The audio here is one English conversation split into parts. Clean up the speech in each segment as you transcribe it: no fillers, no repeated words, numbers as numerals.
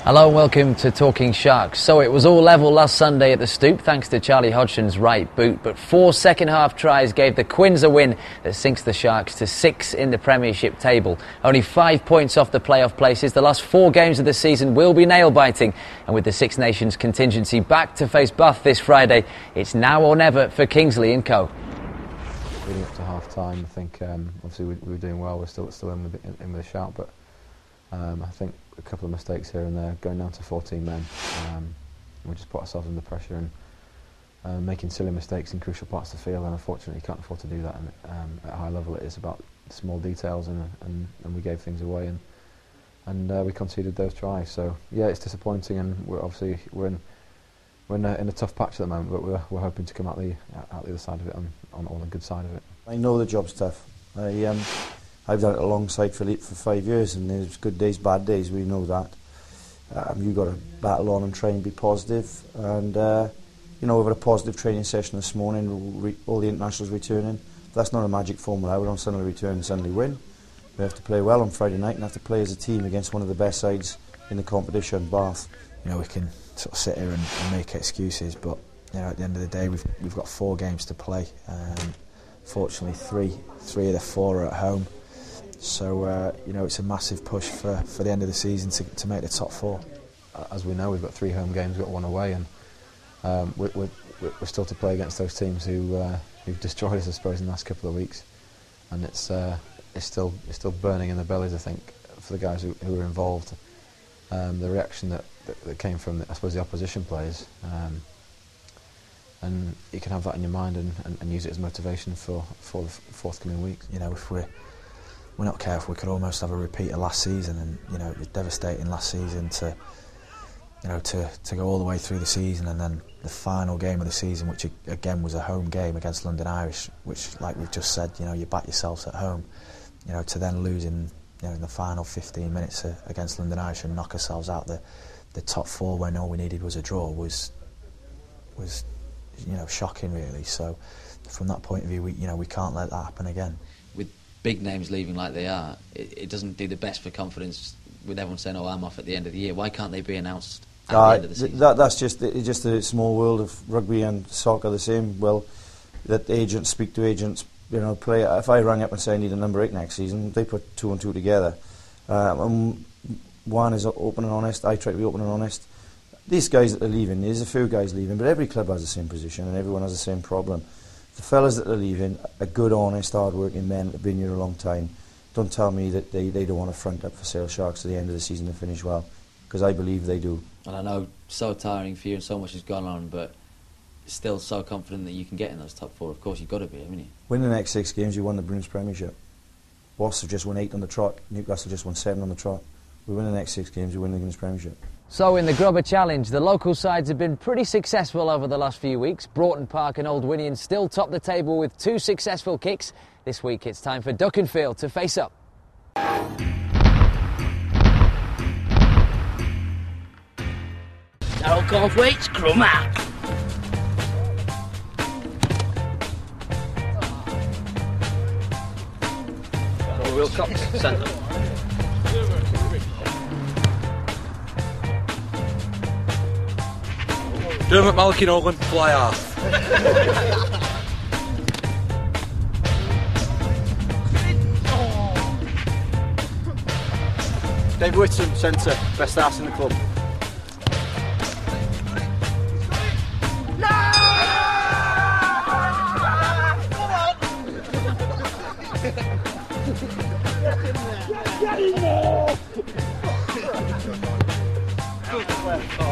Hello and welcome to Talking Sharks. So it was all level last Sunday at the Stoop thanks to Charlie Hodgson's right boot, but 4 second-half tries gave the Quins a win that sinks the Sharks to 6 in the Premiership table. Only 5 points off the playoff places. The last 4 games of the season will be nail-biting, and with the Six Nations contingency back to face Bath this Friday, it's now or never for Kingsley and co. Leading up to half-time, I think obviously we were doing well. We're still in with a shout, but I think a couple of mistakes here and there, going down to 14 men. We just put ourselves under pressure and making silly mistakes in crucial parts of the field, and unfortunately you can't afford to do that. And at a high level it is about small details, and we gave things away, and we conceded those tries. So yeah, it's disappointing, and we're in a tough patch at the moment, but we're hoping to come out the other side of it on the good side of it. I know the job's tough. I've done it alongside Philippe for 5 years, and there's good days, bad days. We know that. You've got to battle on and try and be positive. And we've had a positive training session this morning. All the internationals returning. That's not a magic formula. We don't suddenly return and suddenly win. We have to play well on Friday night and have to play as a team against one of the best sides in the competition, Bath. We can sort of sit here and make excuses, but at the end of the day, we've got 4 games to play. Fortunately, three of the 4 are at home. So, it's a massive push for the end of the season to make the top 4. As we know, we've got 3 home games, we've got 1 away, and we're still to play against those teams who've destroyed us, I suppose, in the last couple of weeks. And it's still burning in the bellies, I think, for the guys who were involved. The reaction that came from, I suppose, the opposition players. And you can have that in your mind and use it as motivation for the forthcoming weeks. If we're not careful, we could almost have a repeat of last season, and it was devastating last season to go all the way through the season, and then the final game of the season, which again was a home game against London Irish, which, like we've just said, you back yourselves at home, to then lose in the final 15 minutes against London Irish and knock ourselves out the top 4 when all we needed was a draw was shocking, really. So from that point of view, we can't let that happen again. With big names leaving like they are, it doesn't do the best for confidence with everyone saying, "Oh, I'm off at the end of the year." Why can't they be announced at the end of the season? That's just the small world of rugby and soccer. The same. Well, let agents speak to agents. Play. If I rang up and say I need a number 8 next season, they put 2 and 2 together. And one is open and honest. I try to be open and honest. These guys that are leaving, there's a few guys leaving, but every club has the same position and everyone has the same problem. The fellas that are leaving are good, honest, hard-working men that have been here a long time. Don't tell me that they don't want to front up for Sale Sharks at the end of the season and finish well, because I believe they do. And I know, so tiring for you and so much has gone on, but still so confident that you can get in those top 4. Of course, you've got to be, haven't you? Win the next 6 games, you won the Bruins Premiership. Wasps have just won 8 on the trot. Newcastle just won 7 on the trot. We win the next 6 games, you win the Bruins Premiership. So in the Grubber Challenge, the local sides have been pretty successful over the last few weeks. Broughton Park and Old Winian still top the table with 2 successful kicks. This week it's time for Duckenfield to face up. Darryl Corthwaite's Crummer. Wilcox, centre. Dermot Malky Nolan, fly half. Dave Whitson, centre, best ass in the club.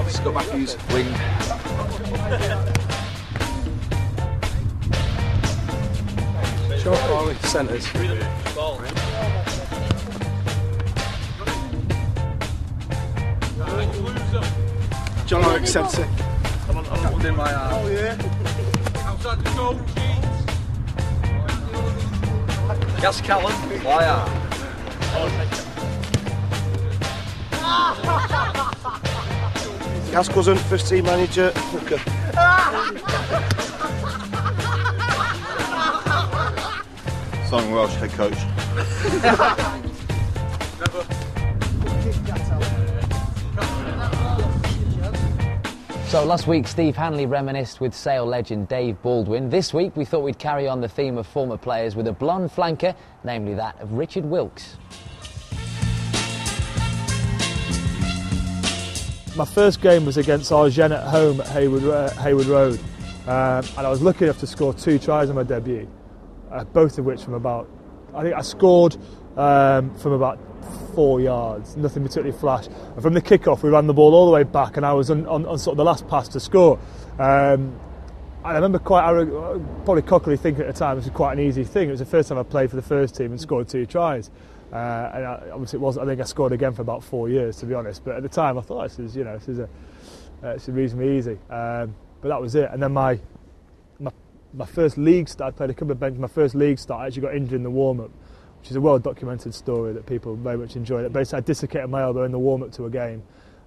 Scott Matthews, wing. Sean Farley, centres. John Oak, centre. I'm within my arm. Oh yeah. Outside the goal, Gas Callum, fly arm. Gas Cousin, first team manager, hooker. Simon Welsh, head coach. Never. So last week Steve Hanley reminisced with Sale legend Dave Baldwin. This week we thought we'd carry on the theme of former players with a blonde flanker, namely that of Richard Wilkes. My first game was against Argent at home at Hayward Road, and I was lucky enough to score 2 tries on my debut, both of which from about, I think I scored from about 4 yards, nothing particularly flash. And from the kick-off we ran the ball all the way back and I was on sort of the last pass to score. And I remember probably cockily thinking at the time it was quite an easy thing. It was the first time I played for the first team and scored 2 tries. And obviously it wasn't. I think I scored again for about 4 years, to be honest. But at the time I thought this is reasonably easy. But that was it. And then my first league start, I played a couple of benches. My first league start, I actually got injured in the warm-up, which is a well-documented story that people very much enjoy. That basically I dislocated my elbow in the warm-up to a game.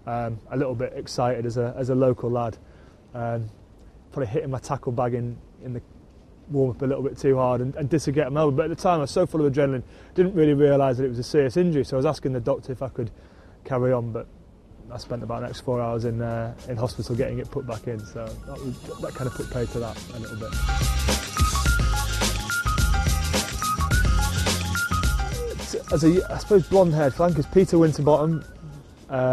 A little bit excited as a local lad. Probably hitting my tackle bag in the warm-up a little bit too hard and dislocated my elbow. But at the time I was so full of adrenaline, didn't really realise that it was a serious injury. So I was asking the doctor if I could carry on, but I spent about the next 4 hours in hospital getting it put back in. So that kind of put pay to that a little bit. As I suppose blonde-haired flankers, Peter Winterbottom,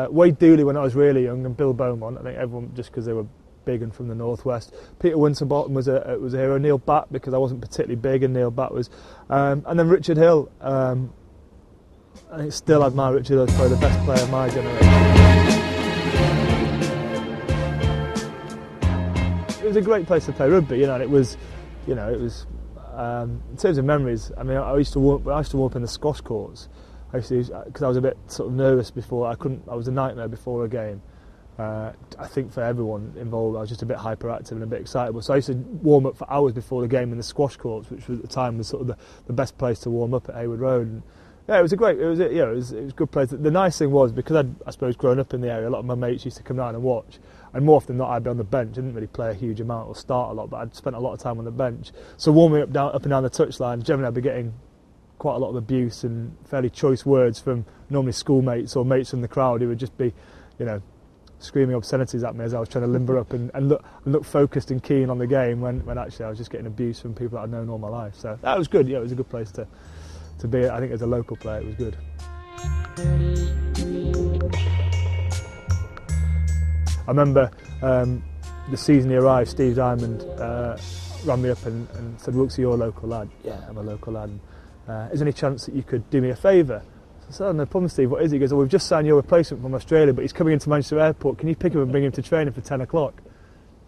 Wade Dooley when I was really young, and Bill Beaumont. I think everyone, just because they were big and from the northwest. Peter Winterbottom was a hero. Neil Batt, because I wasn't particularly big, and Neil Batt was, and then Richard Hill. I think still admire Richard Hill as probably the best player of my generation. It was a great place to play rugby, and it was. In terms of memories, I mean, I used to warm up in the squash courts. Because I was a bit sort of nervous before. I was a nightmare before a game. I think for everyone involved, I was just a bit hyperactive and a bit excitable. So I used to warm up for hours before the game in the squash courts, which at the time was sort of the best place to warm up at Hayward Road. And yeah, it was a good place. The nice thing was, because I'd, I suppose, grown up in the area, a lot of my mates used to come down and watch. And more often than not, I'd be on the bench. I didn't really play a huge amount or start a lot, but I'd spent a lot of time on the bench. So warming up and down the touchline, generally I'd be getting quite a lot of abuse and fairly choice words from normally schoolmates or mates from the crowd who would just be, screaming obscenities at me as I was trying to limber up and look focused and keen on the game when actually I was just getting abuse from people that I'd known all my life. So that was good. Yeah, it was a good place to be. I think as a local player, it was good. I remember the season he arrived, Steve Diamond rang me up and said, "Wilkes, you're a local lad." "Yeah, I'm a local lad. Is there any chance that you could do me a favour?" I said, "Oh, no problem, Steve. What is it?" He goes, "Well, we've just signed your replacement from Australia, but he's coming into Manchester Airport. Can you pick him and bring him to training for 10 o'clock?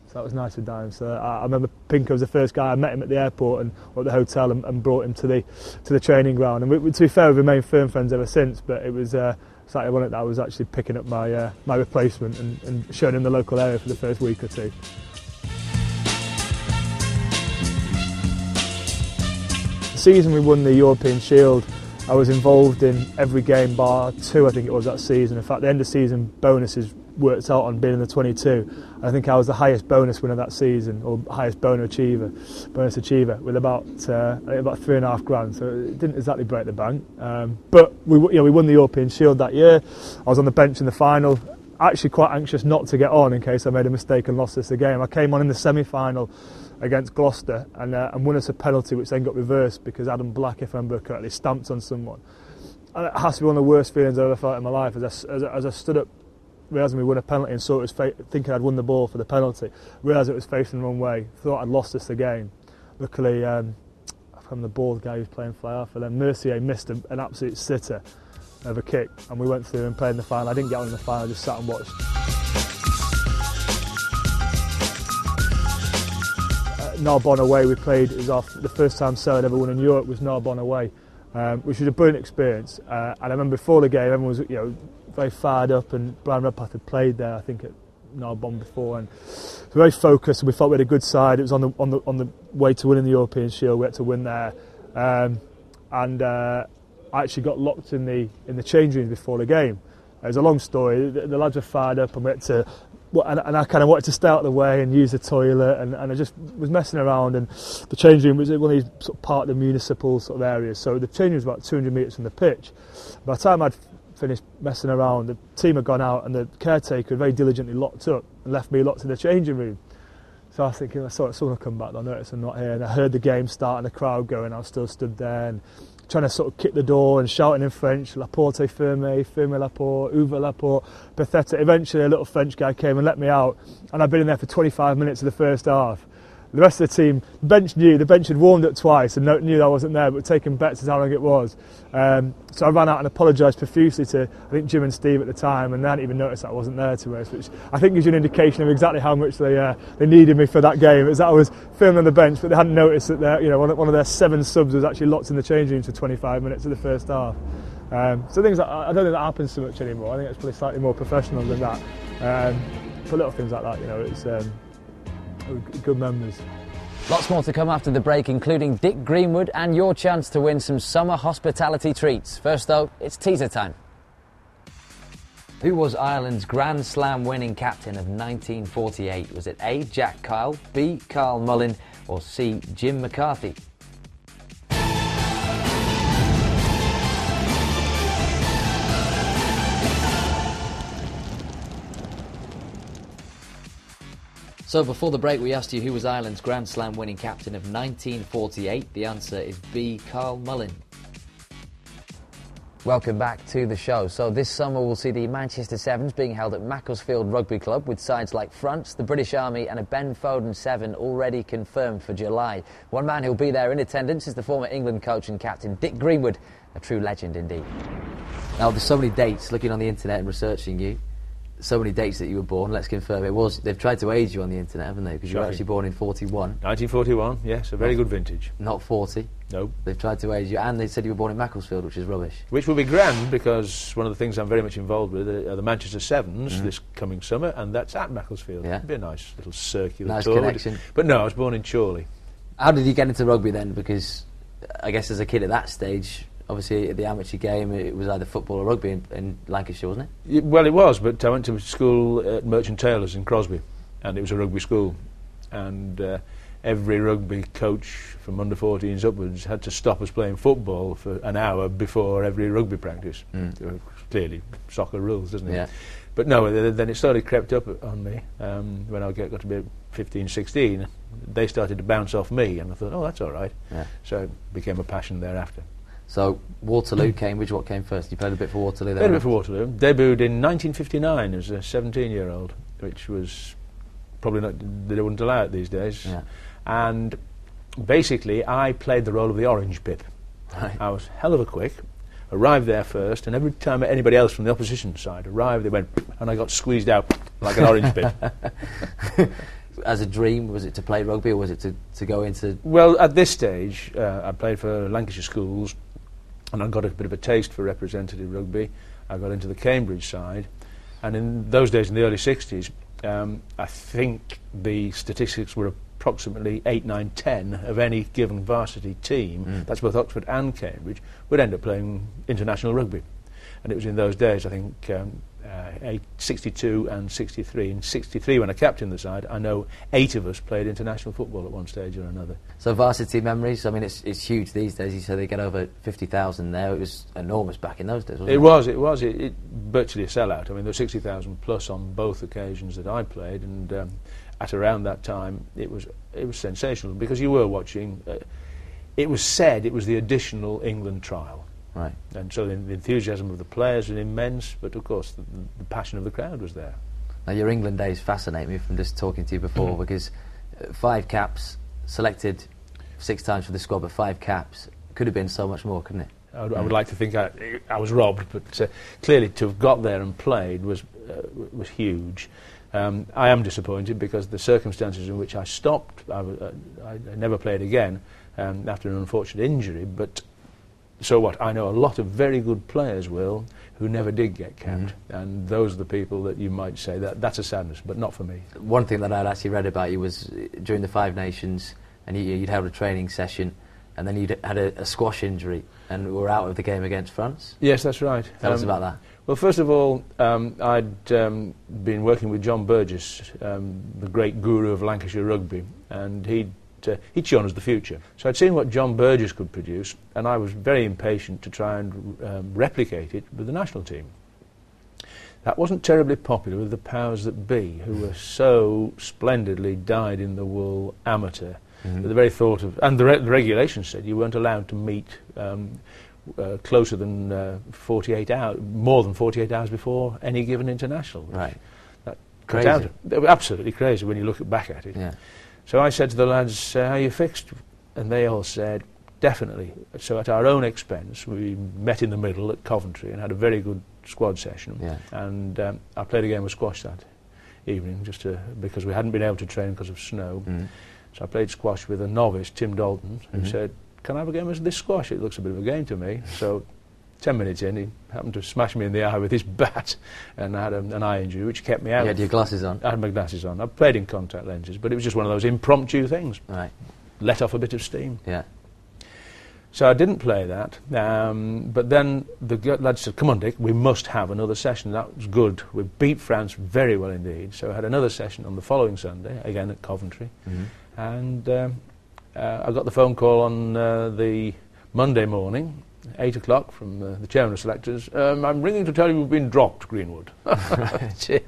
So that was nice of Diamond. So I remember Pinker was the first guy. I met him at the airport or at the hotel and brought him to the training ground. And to be fair, we've remained firm friends ever since. But it was slightly ironic that I was actually picking up my replacement and showing him the local area for the first week or two. The season we won the European Shield, I was involved in every game bar 2, I think it was, that season. In fact, the end of season bonuses worked out on being in the 22. I think I was the highest bonus winner that season, or highest bonus achiever, with about $3,500. So it didn't exactly break the bank. But we won the European Shield that year. I was on the bench in the final, actually quite anxious not to get on in case I made a mistake and lost this game. I came on in the semi-final against Gloucester and won us a penalty, which then got reversed because Adam Black, if I remember correctly, stamped on someone. And it has to be one of the worst feelings I've ever felt in my life. As I stood up, realising we won a penalty and saw it was thinking I'd won the ball for the penalty, realised it was facing the wrong way, thought I'd lost this game. Luckily, from the bald guy who was playing fly half, and then Mercier missed an absolute sitter of a kick, and we went through and played in the final. I didn't get on in the final, I just sat and watched. Narbonne away we played, it was the first time Sale had ever won in Europe was Narbonne away, which was a brilliant experience. And I remember before the game everyone was very fired up, and Brian Redpath had played there I think at Narbonne before, and we were very focused and we felt we had a good side. It was on the way to winning the European Shield, we had to win there. I actually got locked in the change rooms before the game. It was a long story, the lads were fired up and we had to, and I kind of wanted to stay out of the way and use the toilet, and I just was messing around, and the change room was one of these sort of part of the municipal sort of areas, so the change room was about 200 metres from the pitch. By the time I'd finished messing around, the team had gone out and the caretaker had very diligently locked up and left me locked in the changing room. So I was thinking, I saw someone will come back, they'll notice I'm not here. And I heard the game start and the crowd going, I was still stood there and trying to sort of kick the door and shouting in French, La porte est fermée, fermez la porte, ouvre la porte, pathetic. Eventually a little French guy came and let me out, and I'd been in there for 25 minutes of the first half. The rest of the team, the bench had warmed up twice and knew I wasn't there, but taking bets as how long it was. So I ran out and apologised profusely to, I think, Jim and Steve at the time, and they hadn't even noticed that I wasn't there to us, which I think gives you an indication of exactly how much they needed me for that game. It was that I was filming on the bench, but they hadn't noticed that one of their 7 subs was actually locked in the changing room for 25 minutes of the first half. So things like, I don't think that happens so much anymore. I think it's probably slightly more professional than that. For little things like that, it's good memories. Lots more to come after the break, including Dick Greenwood and your chance to win some summer hospitality treats. First though, it's teaser time. Who was Ireland's Grand Slam winning captain of 1948? Was it A, Jack Kyle, B, Carl Mullin, or C, Jim McCarthy? So before the break we asked you who was Ireland's Grand Slam winning captain of 1948. The answer is B, Carl Mullin. Welcome back to the show. So this summer we'll see the Manchester Sevens being held at Macclesfield Rugby Club, with sides like France, the British Army and a Ben Foden 7 already confirmed for July. One man who'll be there in attendance is the former England coach and captain Dick Greenwood, a true legend indeed. Now there's so many dates, looking on the internet and researching you, so many dates that you were born. Let's confirm it was. They've tried to age you on the internet, haven't they? Because you were actually born in 41. 1941, yes, a very good vintage. Not 40. No. They've tried to age you, and they said you were born in Macclesfield, which is rubbish. Which will be grand, because one of the things I'm very much involved with are the Manchester Sevens this coming summer, and that's at Macclesfield. Yeah. It'll be a nice little circular Nice tour. connection. But no, I was born in Chorley. How did you get into rugby then? Because I guess as a kid at that stage, obviously at the amateur game, it was either football or rugby in Lancashire, wasn't it? Well, it was, but I went to school at Merchant Taylors in Crosby, and it was a rugby school. And every rugby coach from under 14s upwards had to stop us playing football for an hour before every rugby practice. Clearly, soccer rules, doesn't it? Yeah. But no, then it slowly crept up on me when I got to be 15, 16. They started to bounce off me, and I thought, oh, that's all right. Yeah. So it became a passion thereafter. So Waterloo, Cambridge, what came first? You played a bit for Waterloo there? Played a bit for Waterloo. Debuted in 1959 as a 17-year-old, which was probably not, they wouldn't allow it these days. Yeah. And basically, I played the role of the orange pip. Right. I was hell of a quick, arrived there first, and every time anybody else from the opposition side arrived, they went, and I got squeezed out like an orange pip. As a dream, was it to play rugby, or was it to go into... Well, at this stage, I played for Lancashire schools, and I got a bit of a taste for representative rugby. I got into the Cambridge side, and in those days, in the early 60s, I think the statistics were approximately 8, 9, 10 of any given varsity team, that's both Oxford and Cambridge, would end up playing international rugby. And it was in those days, I think, 62 and 63. In 63, when I captained the side, I know 8 of us played international football at one stage or another. So varsity memories, I mean, it's huge these days. You say they get over 50,000 there. It was enormous back in those days, wasn't it? It was virtually a sellout. I mean, there were 60,000 plus on both occasions that I played, and at around that time, it was sensational, because you were watching. It was said it was the additional England trial. Right. And so the enthusiasm of the players was immense, but of course the passion of the crowd was there. Now your England days fascinate me from just talking to you before, because 5 caps, selected 6 times for the squad, but 5 caps, could have been so much more, couldn't it? I would like to think I was robbed, but clearly to have got there and played was huge. I am disappointed because the circumstances in which I stopped, I never played again after an unfortunate injury, but so what? I know a lot of very good players, Will, who never did get capped, and those are the people that you might say that's a sadness, but not for me. One thing that I'd actually read about you was during the 5 Nations, and you'd held a training session, and then you'd had a squash injury and were out of the game against France. Yes, that's right. Tell us about that. Well, first of all, I'd been working with John Burgess, the great guru of Lancashire rugby, and he'd he'd shown us the future. So I'd seen what John Burgess could produce, and I was very impatient to try and replicate it with the national team. That wasn't terribly popular with the powers that be, who were so splendidly dyed-in-the-wool amateur. That the very thought of... And the regulations said you weren't allowed to meet closer than 48 hours, more than 48 hours before any given international. Right. That Crazy. out, they were absolutely crazy when you look back at it. Yeah. So I said to the lads, "Are you fixed?" And they all said, "Definitely." So at our own expense, we met in the middle at Coventry and had a very good squad session. Yeah. And I played a game of squash that evening, because we hadn't been able to train because of snow. So I played squash with a novice, Tim Dalton, who said, "Can I have a game of this squash? It looks a bit of a game to me." So 10 minutes in, he happened to smash me in the eye with his bat, and I had an eye injury, which kept me out. You had your glasses on? I had my glasses on. I played in contact lenses, but it was just one of those impromptu things. Right. Let off a bit of steam. Yeah. So I didn't play that, but then the lads said, "Come on, Dick, we must have another session." That was good. We beat France very well indeed. So I had another session on the following Sunday, again at Coventry. And I got the phone call on the Monday morning, 8 o'clock, from the chairman of selectors. "I'm ringing to tell you you've been dropped, Greenwood." So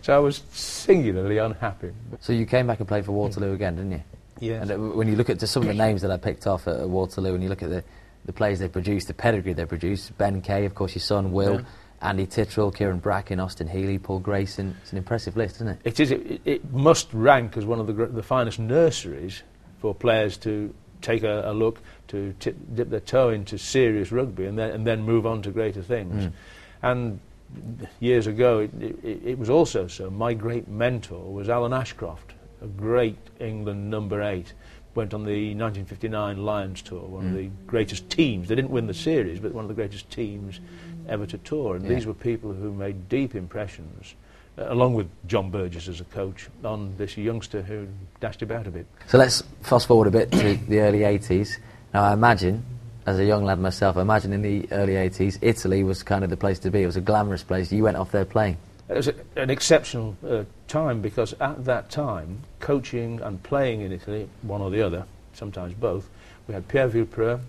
I was singularly unhappy. So you came back and played for Waterloo again, didn't you? Yes. And when you look at some of the names that I picked off at Waterloo, and you look at the players they produced, the pedigree they produced, Ben Kay, of course, your son, Will, Andy Tittrell, Kieran Bracken, Austin Healy, Paul Grayson. It's an impressive list, isn't it? It is. It must rank as one of the finest nurseries for players to take a look, to dip their toe into serious rugby and then move on to greater things. And years ago, it was also so. My great mentor was Alan Ashcroft, a great England number 8. Went on the 1959 Lions tour, one of the greatest teams. They didn't win the series, but one of the greatest teams ever to tour. And these were people who made deep impressions, along with John Burgess as a coach, on this youngster who dashed about a bit. So let's fast forward a bit to the early 80s. Now I imagine, as a young lad myself, I imagine in the early 80s, Italy was kind of the place to be. It was a glamorous place. You went off there playing. It was an exceptional time, because at that time, coaching and playing in Italy, one or the other, sometimes both, we had Pierre Villepreux,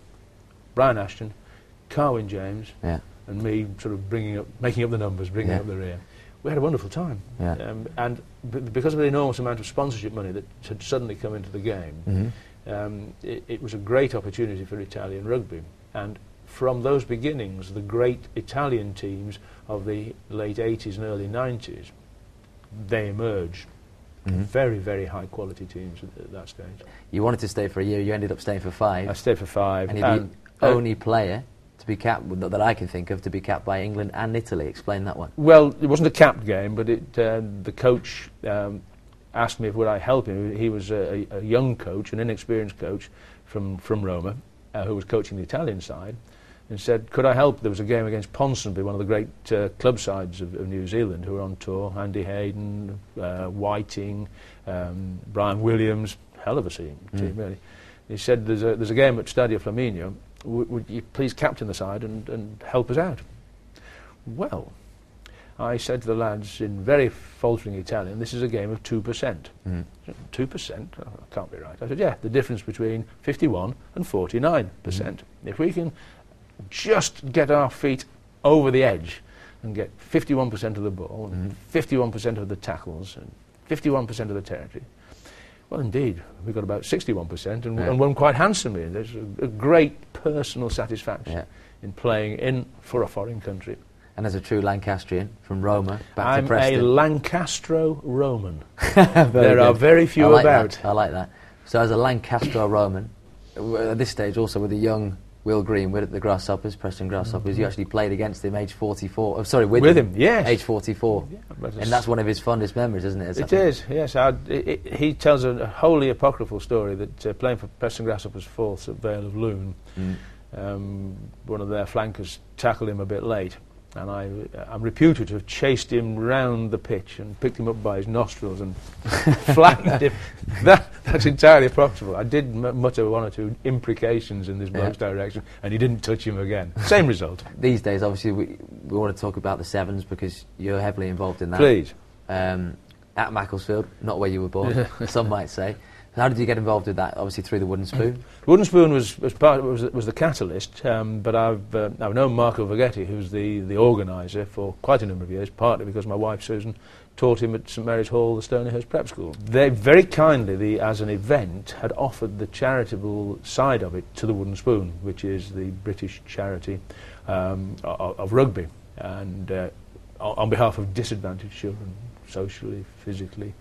Brian Ashton, Carwyn James, and me sort of making up the numbers, bringing up the rear. We had a wonderful time. And because of the enormous amount of sponsorship money that had suddenly come into the game, it was a great opportunity for Italian rugby. And from those beginnings, the great Italian teams of the late 80s and early 90s, they emerged. Very, very high quality teams at that stage. You wanted to stay for a year, you ended up staying for 5. I stayed for 5. And you're the only player to be capped, that I can think of, to be capped by England and Italy. Explain that one. Well, it wasn't a capped game, but the coach asked me if would I help him. He was a young coach, an inexperienced coach from Roma, who was coaching the Italian side, and said, could I help? There was a game against Ponsonby, one of the great club sides of New Zealand, who were on tour. Andy Hayden, Whiting, Brian Williams, hell of a team really. He said, there's a game at Stadio Flaminio. Would you please captain the side and help us out? Well, I said to the lads in very faltering Italian, this is a game of 2%. 2%? Oh, can't be right. I said, yeah, the difference between 51 and 49%. If we can just get our feet over the edge and get 51% of the ball, and 51% of the tackles, and 51% of the territory, well, indeed, we got about 61% and won quite handsomely. There's a great personal satisfaction in playing for a foreign country. And as a true Lancastrian, from Roma back to Preston. I'm a Lancastro-Roman. There are very few about. I like that. So as a Lancastro-Roman, at this stage also with a young Will Greenwood at the Grasshoppers, Preston Grasshoppers, you actually played against him age 44. Oh, sorry, with him, yes. Age 44. Yeah, and that's one of his fondest memories, isn't it? It is, yes. He tells a wholly apocryphal story that playing for Preston Grasshoppers fourths at Vale of Loon, one of their flankers tackled him a bit late. And I'm reputed to have chased him round the pitch and picked him up by his nostrils and flattened him. That's entirely apocryphal. I did mutter one or two imprecations in this bloke's direction, and he didn't touch him again. Same result. These days, obviously, we want to talk about the Sevens because you're heavily involved in that. Please. At Macclesfield, not where you were born, some might say. How did you get involved with that? Obviously through the Wooden Spoon. Wooden Spoon was the catalyst, but I've known Marco Vaghetti, who's the organiser, for quite a number of years, partly because my wife Susan taught him at St Mary's Hall, the Stonyhurst Prep School. They very kindly, as an event, had offered the charitable side of it to the Wooden Spoon, which is the British charity of rugby, and on behalf of disadvantaged children, socially, physically,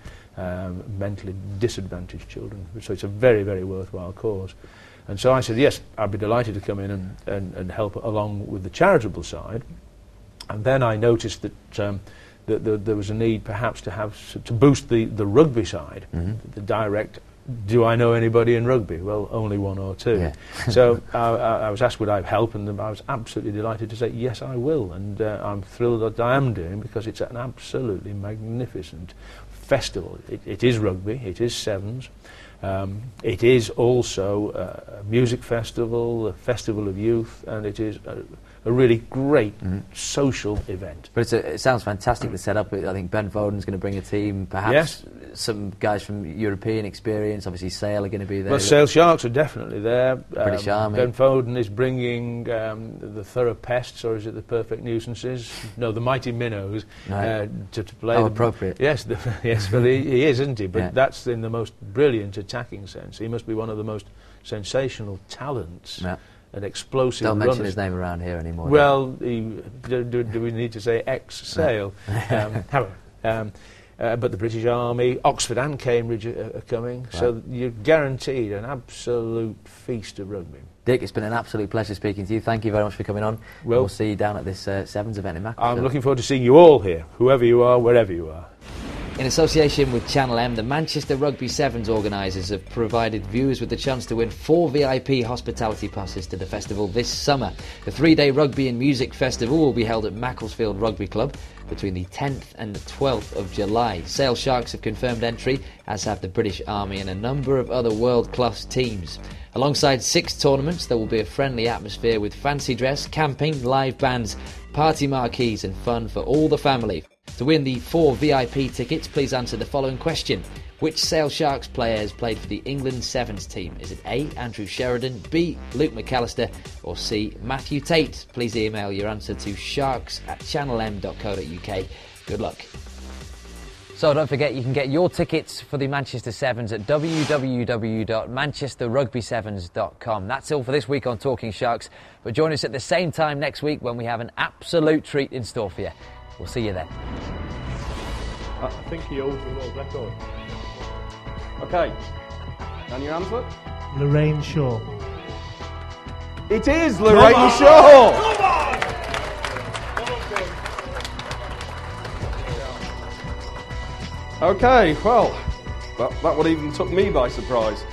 mentally disadvantaged children. So it's a very, very worthwhile cause. And so I said, yes, I'd be delighted to come in and help along with the charitable side. And then I noticed that there was a need perhaps to boost the rugby side, the direct. Do I know anybody in rugby? Well, only one or two. Yeah. So I was asked would I help, and I was absolutely delighted to say yes, I will. And I'm thrilled that I am doing, because it's an absolutely magnificent festival. It is rugby, it is sevens, it is also a music festival, a festival of youth, and it is a really great social event. But it sounds fantastic, the setup. I think Ben Foden's going to bring a team, perhaps some guys from European experience. Obviously Sale are going to be there. Well, Sale Sharks are definitely there. British Army. Ben Foden is bringing the Thorough Pests, or is it the Perfect Nuisances? No, the Mighty Minnows, to play. How appropriate. Yes, yes, well, he is, isn't he? But that's in the most brilliant attacking sense. He must be one of the most sensational talents. Yeah. An explosive Don't mention runners. His name around here anymore. Well, do we need to say ex-Sale? But the British Army, Oxford and Cambridge are coming, so you're guaranteed an absolute feast of rugby. Dick, it's been an absolute pleasure speaking to you. Thank you very much for coming on. We'll see you down at this Sevens event in Macclesfield. I'm looking forward to seeing you all here, whoever you are, wherever you are. In association with Channel M, the Manchester Rugby Sevens organisers have provided viewers with the chance to win 4 VIP hospitality passes to the festival this summer. The 3-day rugby and music festival will be held at Macclesfield Rugby Club between the 10th and the 12th of July. Sale Sharks have confirmed entry, as have the British Army and a number of other world-class teams. Alongside 6 tournaments, there will be a friendly atmosphere with fancy dress, camping, live bands, party marquees and fun for all the family. To win the 4 VIP tickets, please answer the following question. Which Sale Sharks players played for the England Sevens team? Is it A, Andrew Sheridan, B, Luke McAllister, or C, Matthew Tate? Please email your answer to sharks@channelm.co.uk. Good luck. So don't forget, you can get your tickets for the Manchester Sevens at www.manchesterrugbysevens.com. That's all for this week on Talking Sharks, but join us at the same time next week when we have an absolute treat in store for you. We'll see you then. I think he owes the world record. Okay, and your answer? Lorraine Shaw. It is Lorraine Shaw! Come on! Okay, well, that one even took me by surprise.